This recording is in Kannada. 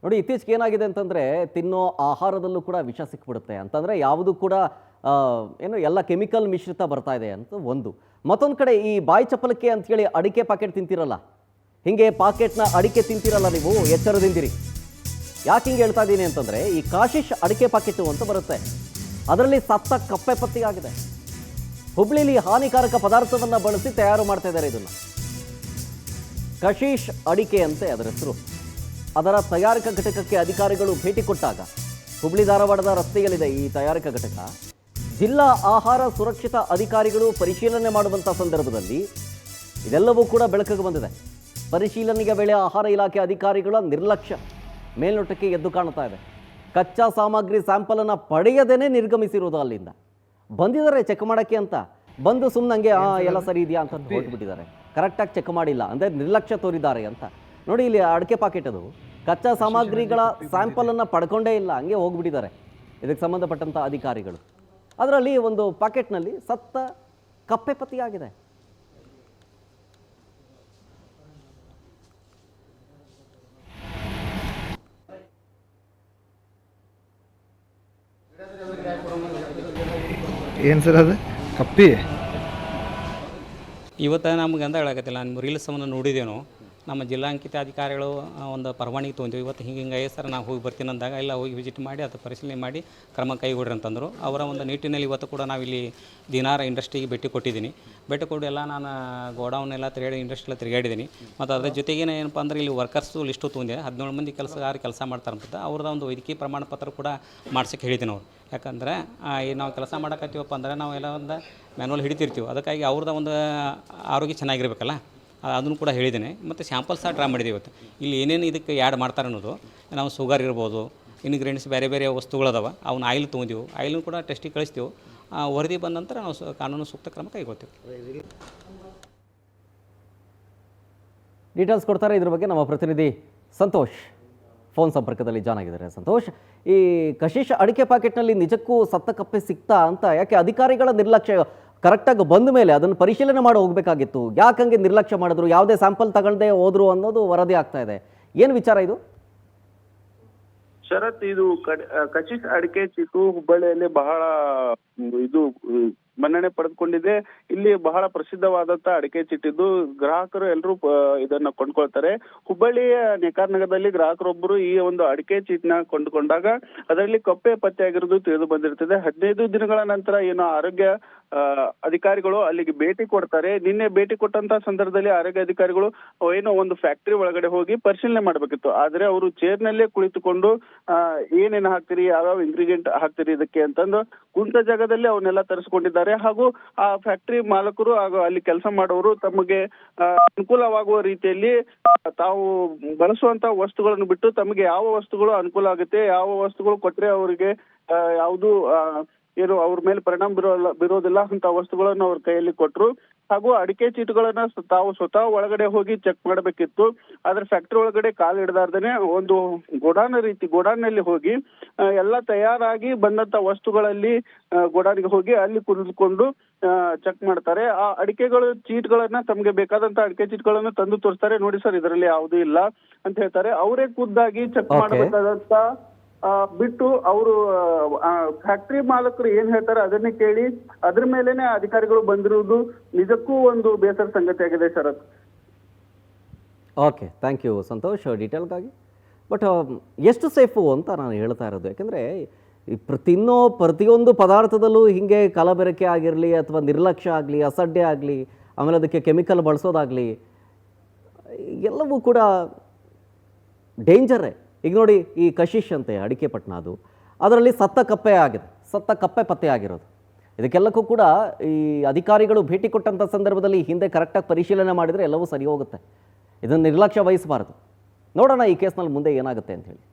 ನೋಡಿ ಇತ್ತೀಚೆಗೆ ಏನಾಗಿದೆ ಅಂತಂದರೆ ತಿನ್ನೋ ಆಹಾರದಲ್ಲೂ ಕೂಡ ವಿಷ ಸಿಕ್ಬಿಡುತ್ತೆ ಅಂತಂದರೆ ಯಾವುದು ಕೂಡ ಏನು ಎಲ್ಲ ಕೆಮಿಕಲ್ ಮಿಶ್ರಿತ ಬರ್ತಾ ಇದೆ ಅಂತ ಒಂದು. ಮತ್ತೊಂದು ಕಡೆ ಈ ಬಾಯಿ ಚಪ್ಪಲಕ್ಕೆ ಅಂಥೇಳಿ ಅಡಿಕೆ ಪಾಕೆಟ್ ತಿಂತಿರಲ್ಲ, ಹೀಗೆ ಪಾಕೆಟ್ನ ಅಡಿಕೆ ತಿಂತಿರಲ್ಲ, ನೀವು ಎಚ್ಚರದಿಂದಿರಿ. ಯಾಕೆ ಹಿಂಗೆ ಹೇಳ್ತಾ ಇದ್ದೀನಿ ಅಂತಂದರೆ ಈ ಕಾಶಿಶ್ ಅಡಿಕೆ ಪಾಕೆಟು ಅಂತ ಬರುತ್ತೆ, ಅದರಲ್ಲಿ ಸತ್ತ ಕಪ್ಪೆ ಪತ್ತೆಯಾಗಿದೆ. ಹುಬ್ಳಿಲಿ ಹಾನಿಕಾರಕ ಪದಾರ್ಥವನ್ನು ಬಳಸಿ ತಯಾರು ಮಾಡ್ತಾ ಇದ್ದಾರೆ ಇದನ್ನು. ಕಶೀಶ್ ಅಡಿಕೆ ಅಂತೆ ಅದರ ಹೆಸರು. ಅದರ ತಯಾರಿಕಾ ಘಟಕಕ್ಕೆ ಅಧಿಕಾರಿಗಳು ಭೇಟಿ ಕೊಟ್ಟಾಗ, ಹುಬ್ಳಿ ಧಾರವಾಡದ ರಸ್ತೆಯಲ್ಲಿದೆ ಈ ತಯಾರಿಕಾ ಘಟಕ. ಜಿಲ್ಲಾ ಆಹಾರ ಸುರಕ್ಷತಾ ಅಧಿಕಾರಿಗಳು ಪರಿಶೀಲನೆ ಮಾಡುವಂಥ ಸಂದರ್ಭದಲ್ಲಿ ಇದೆಲ್ಲವೂ ಕೂಡ ಬೆಳಕಿಗೆ ಬಂದಿದೆ. ಪರಿಶೀಲನೆಗೆ ವೇಳೆ ಆಹಾರ ಇಲಾಖೆ ಅಧಿಕಾರಿಗಳ ನಿರ್ಲಕ್ಷ್ಯ ಮೇಲ್ನೋಟಕ್ಕೆ ಎದ್ದು ಕಾಣ್ತಾ ಇದೆ. ಕಚ್ಚಾ ಸಾಮಗ್ರಿ ಸ್ಯಾಂಪಲನ್ನು ಪಡೆಯದೇನೆ ನಿರ್ಗಮಿಸಿರೋದು. ಅಲ್ಲಿಂದ ಬಂದಿದ್ದಾರೆ ಚೆಕ್ ಮಾಡೋಕ್ಕೆ ಅಂತ, ಬಂದು ಸುಮ್ಮನಂಗೆ ಎಲ್ಲ ಸರಿ ಇದೆಯಾ ಅಂತ ಹೊರಟುಬಿಟ್ಟಿದ್ದಾರೆ. ಕರೆಕ್ಟಾಗಿ ಚೆಕ್ ಮಾಡಿಲ್ಲ ಅಂದರೆ ನಿರ್ಲಕ್ಷ್ಯ ತೋರಿದ್ದಾರೆ ಅಂತ. ನೋಡಿ ಇಲ್ಲಿ ಅಡಿಕೆ ಪಾಕೆಟ್, ಅದು ಕಚ್ಚಾ ಸಾಮಗ್ರಿಗಳ ಸ್ಯಾಂಪಲನ್ನು ಪಡ್ಕೊಂಡೇ ಇಲ್ಲ, ಹಂಗೆ ಹೋಗ್ಬಿಟ್ಟಿದ್ದಾರೆ ಇದಕ್ಕೆ ಸಂಬಂಧಪಟ್ಟಂಥ ಅಧಿಕಾರಿಗಳು. ಅದರಲ್ಲಿ ಒಂದು ಪಾಕೆಟ್ನಲ್ಲಿ ಸತ್ತ ಕಪ್ಪೆ ಪತ್ತೆಯಾಗಿದೆ. ಏನು ಸರ್ ಅದು ಕಪ್ಪಿ? ಇವತ್ತು ನಮ್ಗೆ ಅಂತ ಹೇಳಕತ್ತಿಲ್ಲ, ನಮ್ಮ ರೀಲ್ಸನ್ನು ನೋಡಿದೇನು, ನಮ್ಮ ಜಿಲ್ಲಾಂಕಿತ ಅಧಿಕಾರಿಗಳು ಒಂದು ಪರವಾನಗಿ ತೊಗೊಂತೀವಿ. ಇವತ್ತು ಹಿಂಗೆ ಸರ್ ನಾವು ಹೋಗಿ ಬರ್ತೀನಿ ಅಂದಾಗ ಎಲ್ಲ ಹೋಗಿ ವಿಸಿಟ್ ಮಾಡಿ ಅದು ಪರಿಶೀಲನೆ ಮಾಡಿ ಕ್ರಮ ಕೈಗೊಡ್ರಿ ಅಂತಂದರು. ಅವರ ಒಂದು ನಿಟ್ಟಿನಲ್ಲಿ ಇವತ್ತು ಕೂಡ ನಾವಿಲ್ಲಿ ದಿನಾರ ಇಂಡಸ್ಟ್ರಿಗೆ ಭೇಟಿ ಕೊಟ್ಟಿದ್ದೀನಿ. ಭೇಟಿ ಕೊಟ್ಟು ಎಲ್ಲ ನಾನು ಗೋಡೌನೆಲ್ಲ ತಿರುಗಾಡಿ ಇಂಡಸ್ಟ್ರಿಯೆಲ್ಲ ತಿರುಗಾಡಿದ್ದೀನಿ. ಮತ್ತು ಅದ್ರ ಜೊತೆಗೇನೆ ಏನಪ್ಪ ಅಂದ್ರೆ ಇಲ್ಲಿ ವರ್ಕರ್ಸು ಲಿಸ್ಟು ತೊಗೊಂಡೆ, 17 ಮಂದಿ ಕೆಲಸ ಮಾಡ್ತಾರಂತ. ಅವ್ರದ್ದು ಒಂದು ವೈದ್ಯಕೀಯ ಪ್ರಮಾಣ ಪತ್ರ ಕೂಡ ಮಾಡ್ಸೋಕ್ಕೆ ಹೇಳಿದ್ದೀನಿ ಅವ್ರು. ಯಾಕಂದರೆ ನಾವು ಕೆಲಸ ಮಾಡೋಕತ್ತೀವಪ್ಪ ಅಂದರೆ ನಾವು ಎಲ್ಲ ಒಂದು ಮ್ಯಾನ್ಯಲ್ ಹಿಡಿತಿರ್ತೀವಿ, ಅದಕ್ಕಾಗಿ ಅವ್ರದ್ದು ಒಂದು ಆರೋಗ್ಯ ಚೆನ್ನಾಗಿರ್ಬೇಕಲ್ಲ, ಅದನ್ನು ಕೂಡ ಹೇಳಿದ್ದೇನೆ. ಮತ್ತು ಸ್ಯಾಂಪಲ್ ಸಹ ಡ್ರಾ ಮಾಡಿದ್ದೀವಿ ಇವತ್ತು. ಇಲ್ಲಿ ಏನೇನು ಇದಕ್ಕೆ ಆ್ಯಡ್ ಮಾಡ್ತಾರೆ ಅನ್ನೋದು, ನಾವು ಶುಗರ್ ಇರ್ಬೋದು, ಇನ್ಗ್ರೀಡಿಯೆಂಟ್ಸ್ ಬೇರೆ ಬೇರೆ ವಸ್ತುಗಳದಾವ, ಅವನ್ನ ಆಯಿಲ್ ತೊಗೊಂಡಿವು, ಆಯಿಲ್ನು ಕೂಡ ಟೆಸ್ಟಿಗೆ ಕಳಿಸ್ತೀವಿ. ವರದಿ ಬಂದ ನಂತರ ನಾವು ಕಾನೂನು ಸೂಕ್ತ ಕ್ರಮ ಕೈಗೊಳ್ತೀವಿ. ಡೀಟೇಲ್ಸ್ ಕೊಡ್ತಾರೆ ಇದ್ರ ಬಗ್ಗೆ ನಮ್ಮ ಪ್ರತಿನಿಧಿ ಸಂತೋಷ್ ಫೋನ್ ಸಂಪರ್ಕದಲ್ಲಿ ಜಾಯ್ನ್ ಆಗಿದ್ದಾರೆ. ಸಂತೋಷ್, ಈ ಕಶೀಶ್ ಅಡಿಕೆ ಪ್ಯಾಕೆಟ್ನಲ್ಲಿ ನಿಜಕ್ಕೂ ಸತ್ತ ಕಪ್ಪೆ ಸಿಗ್ತಾ ಅಂತ? ಯಾಕೆ ಅಧಿಕಾರಿಗಳ ನಿರ್ಲಕ್ಷ್ಯ? ಕರೆಕ್ಟಾಗಿ ಬಂದ ಮೇಲೆ ಅದನ್ನು ಪರಿಶೀಲನೆ ಮಾಡಿ ಹೋಗಬೇಕಾಗಿತ್ತು, ಯಾಕಂಗೆ ನಿರ್ಲಕ್ಷ್ಯ ಮಾಡಿದ್ರು, ಯಾವುದೇ ಸ್ಯಾಂಪಲ್ ತಗೊಳ್ಳದೆ ಹೋದ್ರು ಅನ್ನೋದು ವರದಿ ಆಗ್ತಾ ಇದೆ. ಏನು ವಿಚಾರ ಇದು? ಶರತ್, ಇದು ಕಶೀಶ್ ಅಡಿಕೆ ಚೀಟು ಹುಬ್ಬಳ್ಳಿಯಲ್ಲಿ ಬಹಳ ಇದು ಮನ್ನಣೆ ಪಡೆದುಕೊಂಡಿದೆ. ಇಲ್ಲಿ ಬಹಳ ಪ್ರಸಿದ್ಧವಾದಂತ ಅಡಿಕೆ ಚೀಟಿದ್ದು, ಗ್ರಾಹಕರು ಎಲ್ಲರೂ ಇದನ್ನ ಕೊಂಡ್ಕೊಳ್ತಾರೆ. ಹುಬ್ಬಳ್ಳಿಯ ನೇಕಾರನಗರದಲ್ಲಿ ಗ್ರಾಹಕರೊಬ್ಬರು ಈ ಒಂದು ಅಡಿಕೆ ಚೀಟ್ನ ಕೊಂಡುಕೊಂಡಾಗ ಅದರಲ್ಲಿ ಕಪ್ಪೆ ಪತ್ತೆಯಾಗಿರೋದು ತಿಳಿದು ಬಂದಿರ್ತದೆ. 15 ದಿನಗಳ ನಂತರ ಏನು ಆರೋಗ್ಯ ಅಧಿಕಾರಿಗಳು ಅಲ್ಲಿಗೆ ಭೇಟಿ ಕೊಡ್ತಾರೆ. ನಿನ್ನೆ ಭೇಟಿ ಕೊಟ್ಟಂತ ಸಂದರ್ಭದಲ್ಲಿ ಆರೋಗ್ಯ ಅಧಿಕಾರಿಗಳು ಏನೋ ಒಂದು ಫ್ಯಾಕ್ಟರಿ ಒಳಗಡೆ ಹೋಗಿ ಪರಿಶೀಲನೆ ಮಾಡ್ಬೇಕಿತ್ತು. ಆದ್ರೆ ಅವರು ಚೇರ್ನಲ್ಲೇ ಕುಳಿತುಕೊಂಡು ಏನೇನು ಹಾಕ್ತಿರಿ, ಯಾವ್ಯಾವ ಇಂಗ್ರೀಡಿಯೆಂಟ್ ಹಾಕ್ತಿರಿ ಇದಕ್ಕೆ ಅಂತಂದು ಕುಂತ ಜಾಗದಲ್ಲಿ ಅವನ್ನೆಲ್ಲ ತರಿಸ್ಕೊಂಡಿದ್ದಾರೆ. ಹಾಗೂ ಆ ಫ್ಯಾಕ್ಟರಿ ಮಾಲಕರು ಹಾಗೂ ಅಲ್ಲಿ ಕೆಲಸ ಮಾಡೋರು ತಮಗೆ ಅನುಕೂಲವಾಗುವ ರೀತಿಯಲ್ಲಿ ತಾವು ಬಳಸುವಂತ ವಸ್ತುಗಳನ್ನು ಬಿಟ್ಟು ತಮಗೆ ಯಾವ ವಸ್ತುಗಳು ಅನುಕೂಲ ಆಗುತ್ತೆ, ಯಾವ ವಸ್ತುಗಳು ಕೊಟ್ರೆ ಅವರಿಗೆ ಯಾವುದು ಏನು ಅವ್ರ ಮೇಲೆ ಪರಿಣಾಮ ಬೀರೋದಿಲ್ಲ ಅಂತ ವಸ್ತುಗಳನ್ನು ಅವ್ರ ಕೈಯಲ್ಲಿ ಕೊಟ್ರು. ಹಾಗೂ ಅಡಿಕೆ ಚೀಟುಗಳನ್ನ ತಾವು ಸ್ವತಃ ಒಳಗಡೆ ಹೋಗಿ ಚೆಕ್ ಮಾಡಬೇಕಿತ್ತು. ಆದ್ರೆ ಫ್ಯಾಕ್ಟರಿ ಒಳಗಡೆ ಕಾಲು ಹಿಡ್ದಾರ್ದೇನೆ ಒಂದು ಗೋಡಾನಲ್ಲಿ ಹೋಗಿ ಎಲ್ಲ ತಯಾರಾಗಿ ಬಂದಂತ ವಸ್ತುಗಳಲ್ಲಿ ಗೋಡಾನಿಗೆ ಹೋಗಿ ಅಲ್ಲಿ ಕುಳಿತುಕೊಂಡು ಚೆಕ್ ಮಾಡ್ತಾರೆ. ಆ ಅಡಿಕೆಗಳು ಚೀಟ್ಗಳನ್ನ ತಮ್ಗೆ ಬೇಕಾದಂತ ಅಡಿಕೆ ಚೀಟ್ಗಳನ್ನು ತಂದು ತೋರಿಸ್ತಾರೆ. ನೋಡಿ ಸರ್, ಇದರಲ್ಲಿ ಯಾವುದೂ ಇಲ್ಲ ಅಂತ ಹೇಳ್ತಾರೆ. ಅವರೇ ಖುದ್ದಾಗಿ ಚೆಕ್ ಮಾಡಬೇಕಾದಂತ ಬಿಟ್ಟು ಅವರು ಫ್ಯಾಕ್ಟರಿ ಮಾಲಕರು ಏನ್ ಹೇಳ್ತಾರೆ ಅದನ್ನೇ ಕೇಳಿ ಅದ್ರ ಮೇಲೆನೆ ಅಧಿಕಾರಿಗಳು ಬಂದಿರುವುದು ನಿಜಕ್ಕೂ ಒಂದು ಬೇಸರ ಸಂಗತಿ ಆಗಿದೆ Sharath. Okay, thank you Santosh ಡೀಟೇಲ್ಗಾಗಿ. ಬಟ್ ಎಷ್ಟು ಸೇಫು ಅಂತ ನಾನು ಹೇಳ್ತಾ ಇರೋದು, ಯಾಕೆಂದರೆ ತಿನ್ನೋ ಪ್ರತಿಯೊಂದು ಪದಾರ್ಥದಲ್ಲೂ ಹೀಗೆ ಕಲಬೆರಕೆ ಆಗಿರಲಿ ಅಥವಾ ನಿರ್ಲಕ್ಷ್ಯ ಆಗಲಿ, ಅಸಡ್ಡೆ ಆಗಲಿ, ಆಮೇಲೆ ಅದಕ್ಕೆ ಕೆಮಿಕಲ್ ಬಳಸೋದಾಗಲಿ, ಎಲ್ಲವೂ ಕೂಡ ಡೇಂಜರೇ. ಈಗ ನೋಡಿ, ಈ ಕಶೀಶ್ ಅಂತೆ ಅಡಿಕೆ ಪಟ್ಟಣ, ಅದರಲ್ಲಿ ಸತ್ತ ಕಪ್ಪೆ ಪತ್ತೆ ಆಗಿರೋದು. ಇದಕ್ಕೆಲ್ಲಕ್ಕೂ ಕೂಡ ಈ ಅಧಿಕಾರಿಗಳು ಭೇಟಿ ಕೊಟ್ಟಂಥ ಸಂದರ್ಭದಲ್ಲಿ ಹಿಂದೆ ಕರೆಕ್ಟಾಗಿ ಪರಿಶೀಲನೆ ಮಾಡಿದರೆ ಎಲ್ಲವೂ ಸರಿ ಹೋಗುತ್ತೆ. ಇದನ್ನು ನಿರ್ಲಕ್ಷ್ಯ ವಹಿಸಬಾರ್ದು. ನೋಡೋಣ ಈ ಕೇಸ್ನಲ್ಲಿ ಮುಂದೆ ಏನಾಗುತ್ತೆ ಅಂತ ಹೇಳಿ.